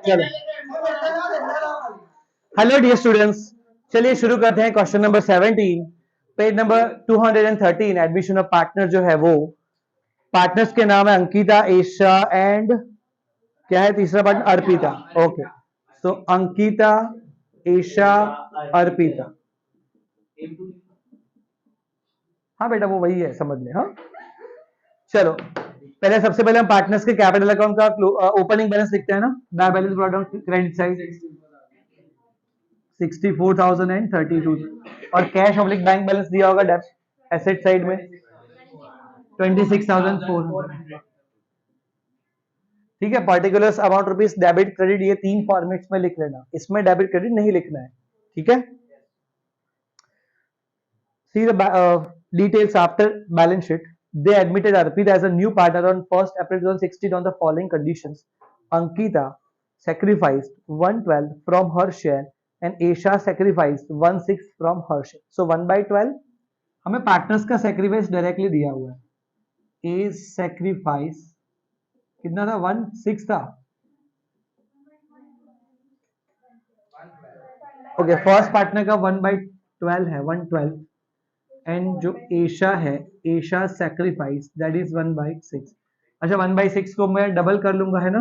चलो, hello dear students, चलिए शुरू करते हैं। Question number 17, page number 213, admission of partner जो है वो पार्टनर्स के नाम है अंकिता, एशा एंड क्या है तीसरा पार्टनर? अर्पिता। ओके, सो अंकिता, एशा, अर्पिता। हाँ बेटा वो वही है, समझ ले। हाँ चलो, पहले सबसे पहले हम पार्टनर्स के कैपिटल अकाउंट का ओपनिंग बैलेंस लिखते हैं ना। Balance brought down credit side 64,032 और कैश ऑब्लिक बैंक बैलेंस दिया होगा डेब्ट एसेट साइड में 26,400। ठीक है, particulars amount rupees debit credit ये तीन फॉर्मेट्स में लिख लेना, इसमें डेबिट क्रेडिट नहीं लिखना है। ठीक है, see the details after balance sheet. They admitted Arpita as a new partner on 1st April 2016 on the following conditions. Ankita sacrificed 1/12 from her share and Aisha sacrificed 1/6 from her share. So 1/12 हमें partners का sacrifice directly दिया हुआ है। A sacrifice कितना था? 1/6 था। Okay, first partner का 1/12 है, 1/12 एंड जो एशा है, एशा सेक्रीफाइस दैट इज 1/6। अच्छा, 1/6 को मैं डबल कर लूंगा है ना,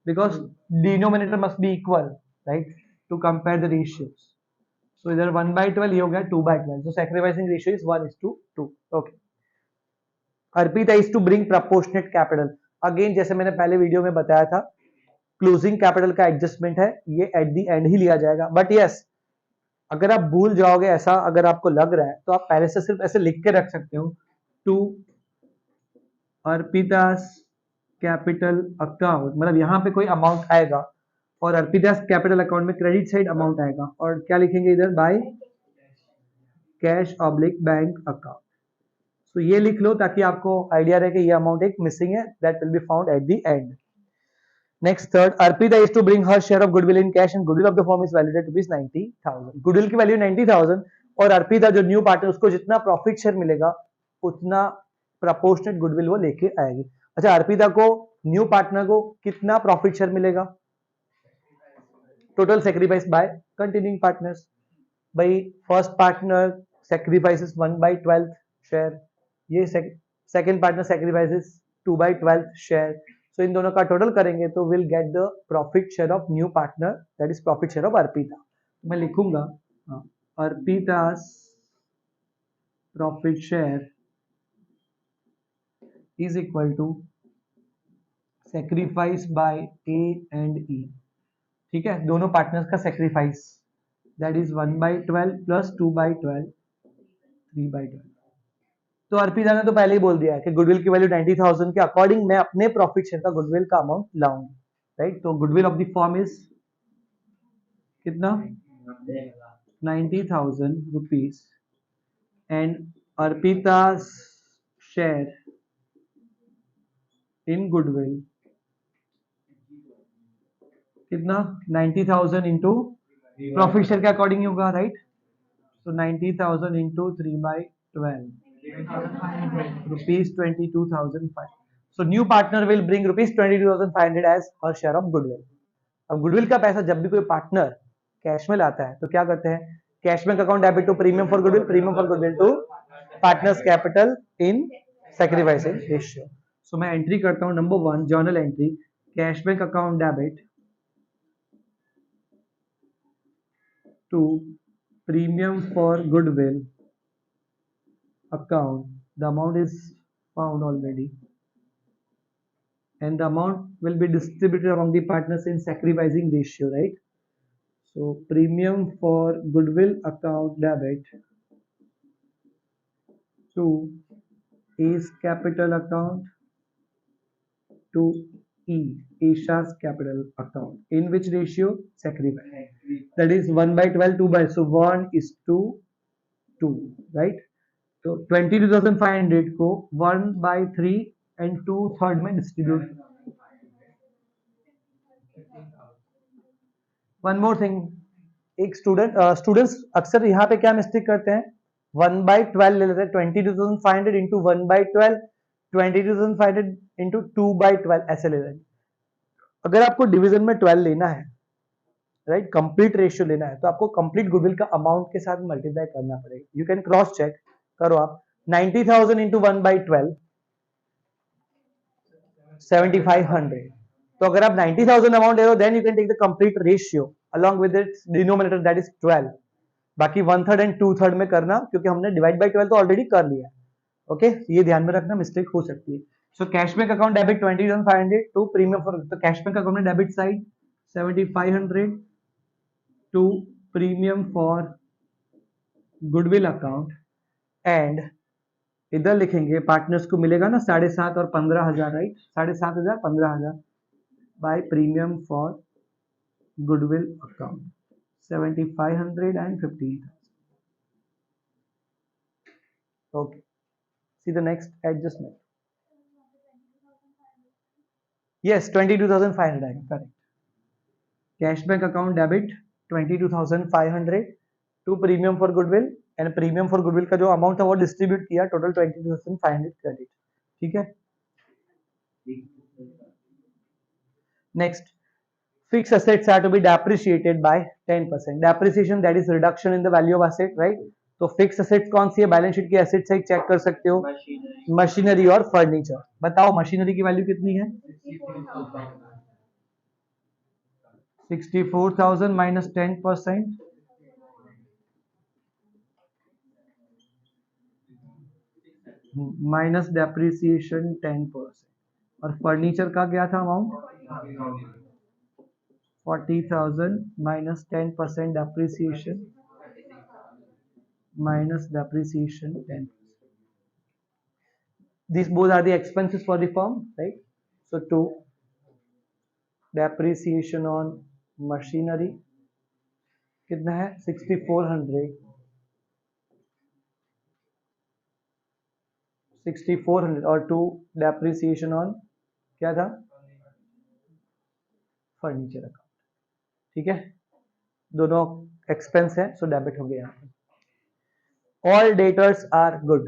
because denominator must be equal, right, to compare the ratios. So इधर 1/12 ये हो गया 2/12, so sacrificing ratio is 1:2। Okay, Arpita is to bring proportionate capital. Again जैसे मैंने पहले वीडियो में बताया था, क्लोजिंग कैपिटल का एडजस्टमेंट है, ये एट द एंड ही लिया जाएगा। बट यस, अगर आप भूल जाओगे, ऐसा अगर आपको लग रहा है तो आप पहले से सिर्फ ऐसे लिख के रख सकते हो, टू अर्पितास कैपिटल अकाउंट, मतलब यहां पे कोई अमाउंट आएगा और अर्पितास कैपिटल अकाउंट में क्रेडिट साइड अमाउंट आएगा, और क्या लिखेंगे इधर? By cash oblique bank account. तो ये लिख लो ताकि आपको आइडिया रहे कि ये अमाउंट एक मिसिंग है, that will be found at the end. Next third, Arpita is to bring her share of goodwill in cash and goodwill of the firm is valued at ₹90,000। Goodwill की वैल्यू 90,000 और अर्पिता जो new partner उसको जितना profit share मिलेगा उतना proportionate goodwill वो लेके आएगी। अच्छा, अर्पिता को न्यू पार्टनर को कितना प्रॉफिट शेयर मिलेगा? Total sacrifice by continuing partners. भाई फर्स्ट पार्टनर सेक्रीफाइसेस 1/12 शेयर, ये second partner sacrifices 2/12 share. So इन दोनों का टोटल करेंगे तो will get the profit share of new partner, that is profit share of Arpita. मैं लिखूंगा Arpita's profit share is equal to sacrifice by A and E. ठीक है, दोनों पार्टनर्स का सेक्रीफाइस दैट इज 1/12 प्लस 2/12 3/12। तो अर्पिता ने तो पहले ही बोल दिया है कि गुडविल की वैल्यू 90,000 के अकॉर्डिंग मैं अपने प्रॉफिट शेयर का गुडविल का अमाउंट लाऊंगी, राइट। तो goodwill of the firm is कितना? 90,000 rupees and Arpita share in goodwill कितना? 90,000 इंटू प्रॉफिट शेयर के अकॉर्डिंग होगा, राइट। तो 90,000 into 3/12 rupees 22,500. So new partner will bring rupees 22,500 as her share of goodwill. अब goodwill का पैसा जब भी कोई पार्टनर कैश में लाता है तो क्या करते हैं? Cash bank account debit to premium for goodwill to partners capital in sacrificing ratio. So मैं एंट्री करता हूं number 1, journal entry, cash bank account debit to premium for goodwill account. The amount is found already and the amount will be distributed among the partners in sacrificing ratio, right? So premium for goodwill account debit to A's capital account to E, Asia's capital account. In which ratio? Sacrifice. That is 1/12, 2/, so 1:2, right? तो 22,500 को 1/3 and 2/3 में distribute. One more thing, एक students अक्सर यहाँ पे क्या mistake करते हैं? 1/12 ले लेते हैं, 22,500 इंटू 1/12, 22,500 इंटू 2/12 ऐसे ले लेते हैं। अगर आपको डिवीजन में 12 लेना है, राइट, कंप्लीट रेशियो लेना है, तो आपको कंप्लीट गुडविल का अमाउंट के साथ मल्टीप्लाई करना पड़ेगा. यू कैन क्रॉस चेक करो आप. 90,000 इंटू 1/12 7,500. तो अगर आप 90,000 अमाउंट ले रहे हो, then you can take the complete ratio along with its denominator that is 12. बाकी 1/3 एंड 2/3 में करना, क्योंकि हमने डिवाइड बाय 12 तो ऑलरेडी कर लिया है. ओके, ये ध्यान में रखना, मिस्टेक हो सकती है. So cash bank account debit 20,500 to premium for, तो कैश बैंक अकाउंट में debit side 7,500 to premium for goodwill account. And इधर लिखेंगे पार्टनर्स को मिलेगा ना 7,500 और 15,000, right, 7,500 15,000 by premium for goodwill account 7,500 and 15,000. Okay, see the next adjustment. Yes, 22,500, correct. Cash bank account debit 22,500 to premium for goodwill, and premium for goodwill का जो amount था वो डिस्ट्रीब्यूट किया, टोटल 22,500 क्रेडिट. ठीक है. Next, fixed assets are to be depreciated by 10%. Depreciation that is reduction in the value of asset, right? तो fix assets कौन सी है, बैलेंस शीट की एसेट साइड चेक कर सकते हो, मशीनरी और फर्नीचर. बताओ मशीनरी की वैल्यू कितनी है, 64,000 माइनस 10%, माइनस डेप्रिसिएशन 10%. और फर्नीचर का क्या था amount, 40,000 minus 10% depreciation minus depreciation 10%. These both are the expenses for the firm, right? So to depreciation on machinery कितना है 6,400, 6,400 और टू डेप्रिसिएशन ऑन क्या था, फर्नीचर अकाउंट. ठीक है, दोनों एक्सपेंस है, सो डेबिट हो गया यहाँ पे. All debtors are good,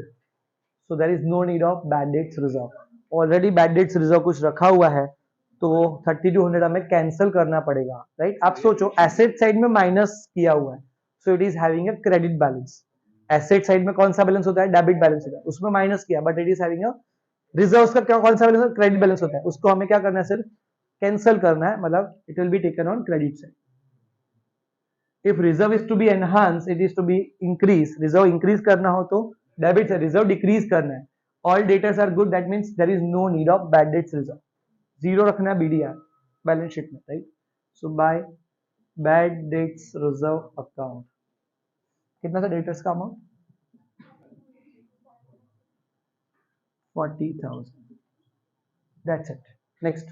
so there is no need of bad debts reserve. Already bad debts reserve कुछ रखा हुआ है, तो वो 3,200 हमें कैंसिल करना पड़ेगा, राइट. आप सोचो एसेट साइड में माइनस किया हुआ है, so it is having a credit balance. Asset side में कौन सा बैलेंस होता है, डेबिट बैलेंस होता है, उसमें माइनस किया, but it is having a reserve का क्या कौन सा बैलेंस, क्रेडिट बैलेंस होता है, उसको हमें क्या करना है, सिर्फ कैंसिल करना है, मतलब it will be taken on credit side. If reserve is to be enhanced, it is to be increase. Reserve increase करना हो तो डेबिट से reserve decrease करना है. All debtors are good, that means there is no need of bad debts reserve. Zero रखना है BDR balance sheet में, right? So by bad debts reserve account कितना था डेटर्स का amount, 40,000. That's it. Next.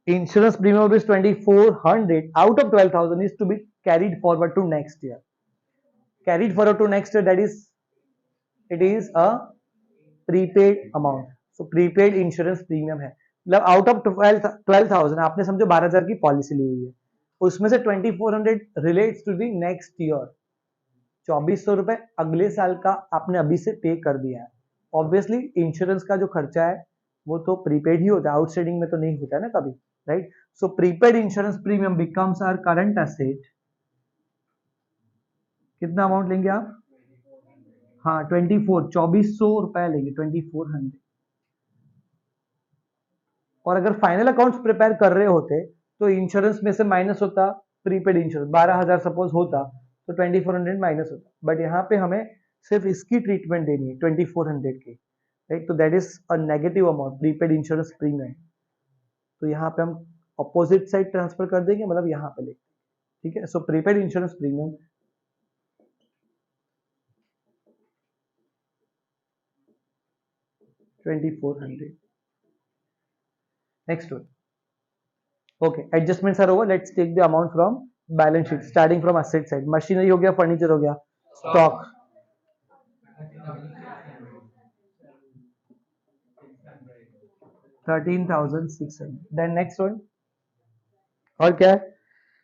Insurance premium is 2,400 out of 12,000 is to be carried forward to next year. Carried forward to next year, that is, it is a prepaid amount. So prepaid insurance premium है, मतलब out of 12,000 आपने समझो 12,000 की policy ली हुई है, उसमें से 2,400 relates to the next year. 2,400 रुपए अगले साल का आपने अभी से पे कर दिया है. ऑब्वियसली इंश्योरेंस का जो खर्चा है वो तो प्रीपेड ही होता है, आउटस्टैंडिंग में तो नहीं होता है ना कभी, right. So prepaid insurance premium becomes our current asset. कितना अमाउंट लेंगे आप, हाँ 2,400 रुपए लेंगे, 2,400. और अगर फाइनल अकाउंट्स प्रिपेयर कर रहे होते तो इंश्योरेंस में से माइनस होता प्रीपेड इंश्योरेंस, 12,000 सपोज होता तो 2,400 माइनस होता, बट यहाँ पे हमें सिर्फ इसकी ट्रीटमेंट देनी है 2,400 की, राइट. तो that is a negative amount, prepaid insurance premium. तो यहाँ पे हम अपोजिट साइड ट्रांसफर कर देंगे, मतलब यहाँ पे लेंगे. ठीक है, सो prepaid insurance premium 2,400. Next one. Okay, adjustments are over. Let's take the amount from balance sheet, starting from asset side. Machinery हो गया, furniture हो गया, stock 13,600. Then next one, और क्या है,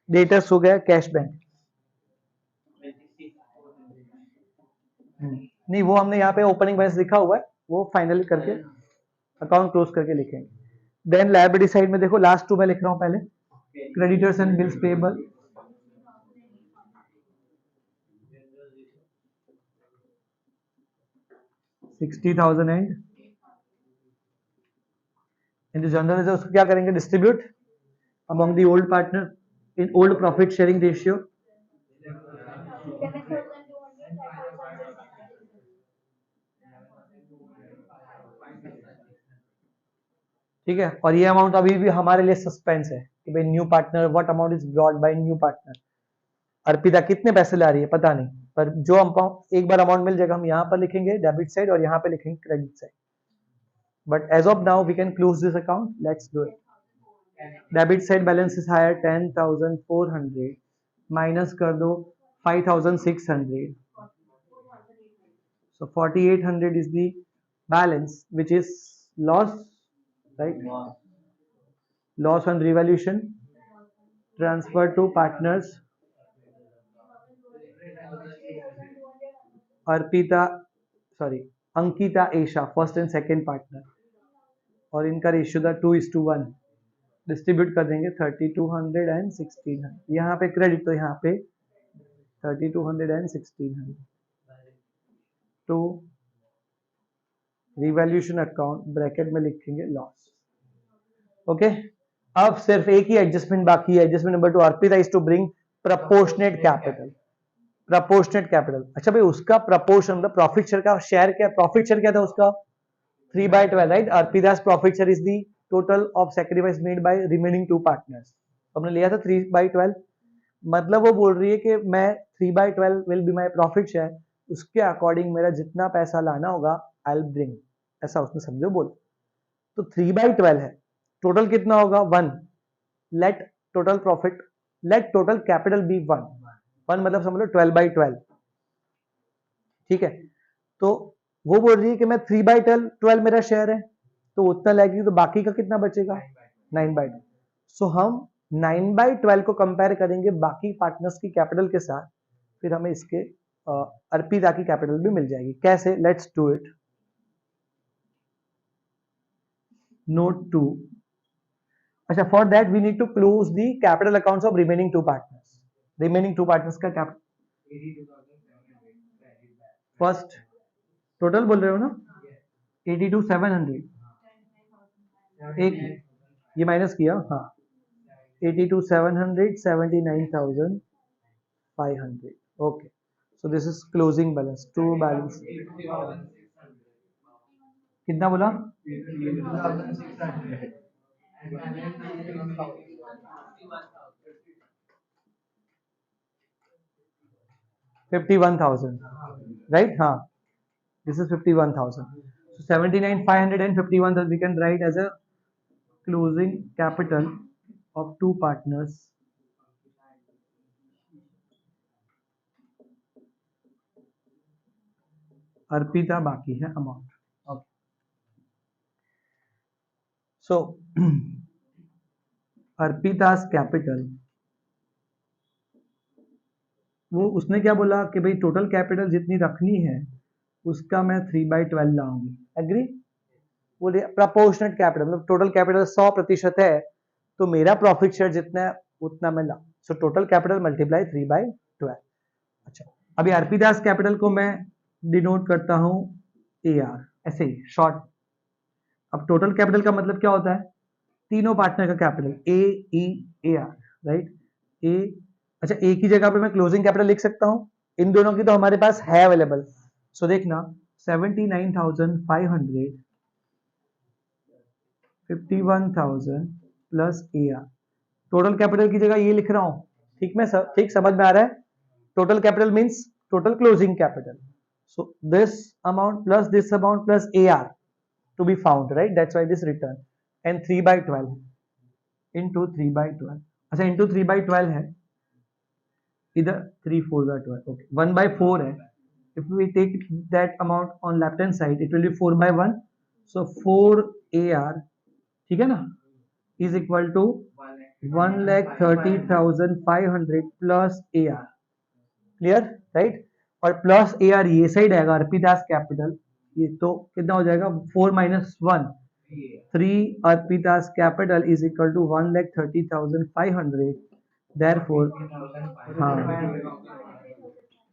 डेटर्स हो गया, कैश बैंक. नहीं, वो हमने यहाँ पे ओपनिंग बैलेंस लिखा हुआ है, वो फाइनली करके अकाउंट क्लोज करके लिखेंगे. देन लायबिलिटी साइड में देखो लास्ट टू मैं लिख रहा हूं पहले, creditors and bills payable, $60,000 and जो जनरल है उसको क्या करेंगे, distribute among the old partner in old profit sharing ratio. ठीक है, और ये अमाउंट अभी भी हमारे लिए सस्पेंस है कि भाई new partner what amount is brought by new partner. Arpita कितने पैसे ला रही है पता नहीं, पर जो अमाउंट एक बार अमाउंट मिल जाएगा हम यहाँ पर लिखेंगे डेबिट साइड और यहाँ पे लिखेंगे credit side. But as of now we can close this account, let's do it. Debit side balance is higher 10,400 minus कर दो 5,600, so 4,800 is the balance which is loss, right? Loss on revaluation transferred to partners Arpita, sorry Ankita Esha first and second partner, और इनका ratio था 2:1। Distribute कर देंगे 3,200 and 1,600, यहाँ पे credit तो यहाँ पे 3,200 and 1,600 to revaluation account, bracket में लिखेंगे लॉस। ओके, अब सिर्फ एक ही एडजस्टमेंट बाकी है, adjustment number 2, Arpita is to bring proportionate capital. Proportionate capital, अच्छा भाई उसका प्रपोर्शन मतलब प्रॉफिट शेयर का शेयर क्या, प्रॉफिट शेयर क्या था उसका 3/12, right? Arpita's profit share is the total of sacrifice made by remaining two partners. हमने लिया था 3/12, मतलब वो बोल रही है कि मैं 3/12 will be my profit share, उसके अकॉर्डिंग मेरा जितना पैसा लाना होगा आई विल ब्रिंग, ऐसा उसने समझो बोला। तो 3/12 है, टोटल कितना होगा 1, let total profit, let total capital be 1 मतलब समझ लो 12/12, ठीक है? तो वो बोल रही है कि मैं 3/12 मेरा शेयर है तो उतना लगेगी, तो बाकी का कितना बचेगा 9/12। सो हम 9/12 को कंपेयर करेंगे बाकी पार्टनर्स की कैपिटल के साथ, फिर हमें इसके अर्पिता की कैपिटल भी मिल जाएगी। कैसे, लेट्स डू इट। नोट 2, अच्छा for that we need to close the capital accounts of remaining two partners. Remaining two partners का कैपिटल फर्स्ट टोटल बोल रहे हो ना, 82,700, एक ये माइनस किया, हाँ 82,700, 79,500, okay. So this is closing balance, to balance कितना बोला 51,000, राइट? हाँ, this is 51,000, so 79,500 and 51,000 we can write as a closing capital of two partners Arpita बाकी है अमाउंट, ओके। सो अर्पिता's कैपिटल, वो उसने क्या बोला कि भाई टोटल कैपिटल जितनी रखनी है उसका मैं 3/12 लाऊंगी, एग्री? बोले प्रपोर्शनेट कैपिटल मतलब टोटल कैपिटल 100% है तो मेरा प्रॉफिट शेयर जितना है उतना मैं लाऊं, सो टोटल कैपिटल मल्टीप्लाई 3/12। अच्छा, अभी अर्पिता's कैपिटल को मैं डिनोट करता हूं AR, ऐसे ही शॉर्ट। अब टोटल कैपिटल का मतलब क्या होता है, तीनों पार्टनर का कैपिटल AEAR, राइट? ए, अच्छा एक ही जगह पे मैं क्लोजिंग कैपिटल लिख सकता हूं, इन दोनों की तो हमारे पास है अवेलेबल। सो देखना 79,500, 51,000 प्लस AR, टोटल कैपिटल की जगह ये लिख रहा हूं, ठीक में ठीक समझ में आ रहा है? Total capital means total closing capital, so this amount plus AR to be found, right? That's why this return, and 3/12 into 3/12, अच्छा into 3/12 है, इधर 3 4 12, okay 1/4 है। if we take that amount on left hand side it will be 4/1, so 4 AR, ठीक है ना, is equal to 1,30,500 plus AR, clear, right? और plus AR ये side आएगा अर्पिता's कैपिटल, ये तो कितना हो जाएगा 4 - 1, 3 Arpita's capital is equal to 1,30,500. Therefore, हाँ,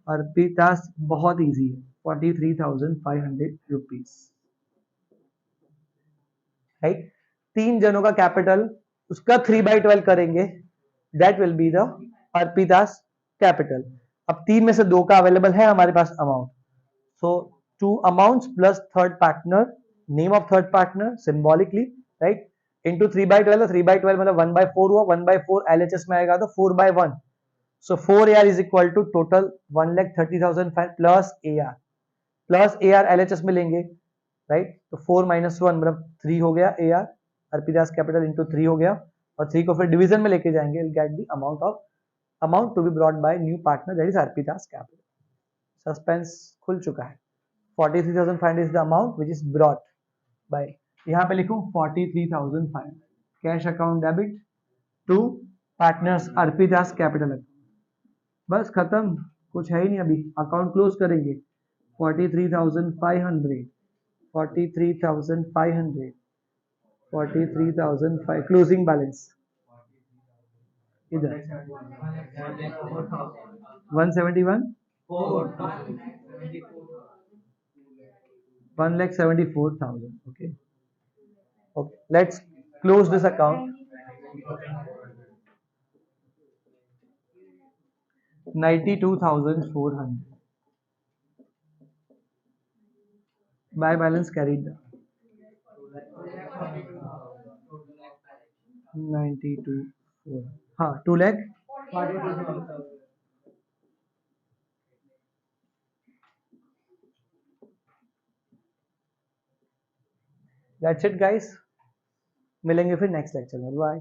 अर्पितास बहुत इजी है, 43,500 रुपीज, राइट। 3 जनों का कैपिटल, उसका 3/12 करेंगे, that will be the Arpita's capital. अब 3 में से 2 का अवेलेबल है हमारे पास amount, so 2 amounts plus third partner, name of third partner symbolically, right, into 3/12, 3/12 मतलब 1/4 हुआ, 1/4 LHS में आएगा तो 4/1, so 4AR is equal to total 1,30,005 plus AR LHS में लेंगे, राइट, तो 4 - 1 मतलब 3 हो गया AR, अर्पितास कैपिटल इंटू 3 हो गया, और 3 को फिर डिवीजन में लेके जाएंगे, get the amount to be brought by new partner, that is Arpita's capital. Suspense खुल चुका है। 43,500 is the amount which is brought by, यहाँ पे लिखूं 43,500, cash account debit to partners Arpita's capital, बस खत्म, कुछ है ही नहीं, अभी अकाउंट क्लोज करेंगे। 43,500, 43,500, 43,500 क्लोजिंग बैलेंस इधर 171, 1,74,000, okay okay, let's close this account. 92,400 by balance carried 92,400, हाँ 2 lakh, दैट्स इट गाइस, मिलेंगे फिर नेक्स्ट लेक्चर में, बाय।